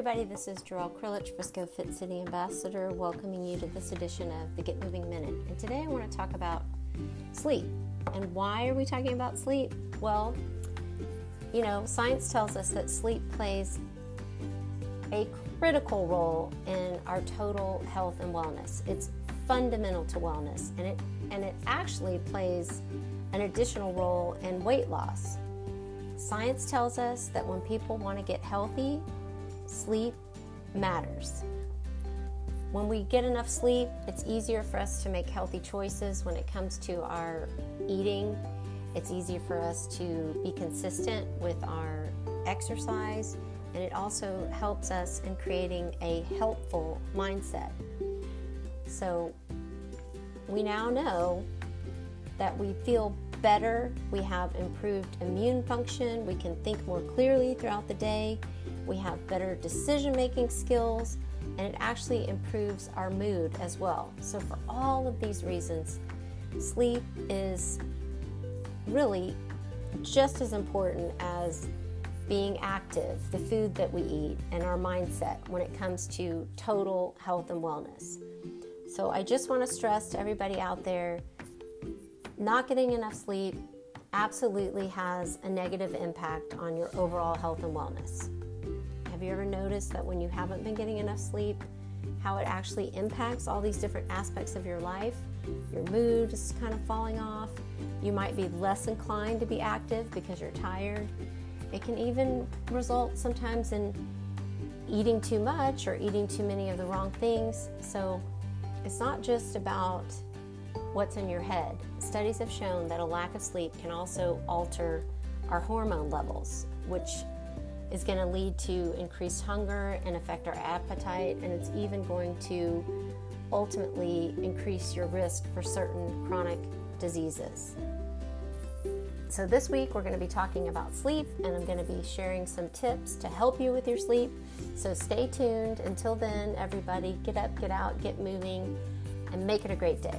everybody, this is Gerryl Krilic, Frisco Fit City Ambassador, welcoming you to this edition of the Get Moving Minute. And today I want to talk about sleep. And why are we talking about sleep? Well, science tells us that sleep plays a critical role in our total health and wellness. It's fundamental to wellness, and it actually plays an additional role in weight loss. Science tells us that when people want to get healthy, sleep matters. When we get enough sleep, it's easier for us to make healthy choices when it comes to our eating. It's easier for us to be consistent with our exercise, and it also helps us in creating a helpful mindset. So we now know that we feel better, we have improved immune function, we can think more clearly throughout the day, we have better decision-making skills, and it actually improves our mood as well. So for all of these reasons, sleep is really just as important as being active, the food that we eat, and our mindset when it comes to total health and wellness. So I just want to stress to everybody out there, not getting enough sleep absolutely has a negative impact on your overall health and wellness. Have you ever noticed that when you haven't been getting enough sleep, how it actually impacts all these different aspects of your life? Your mood is kind of falling off. You might be less inclined to be active because you're tired. It can even result sometimes in eating too much or eating too many of the wrong things. So it's not just about what's in your head. Studies have shown that a lack of sleep can also alter our hormone levels, which is going to lead to increased hunger and affect our appetite, and it's even going to ultimately increase your risk for certain chronic diseases. So this week we're going to be talking about sleep, and I'm going to be sharing some tips to help you with your sleep. So stay tuned. Until then, everybody, get up, get out, get moving, and make it a great day.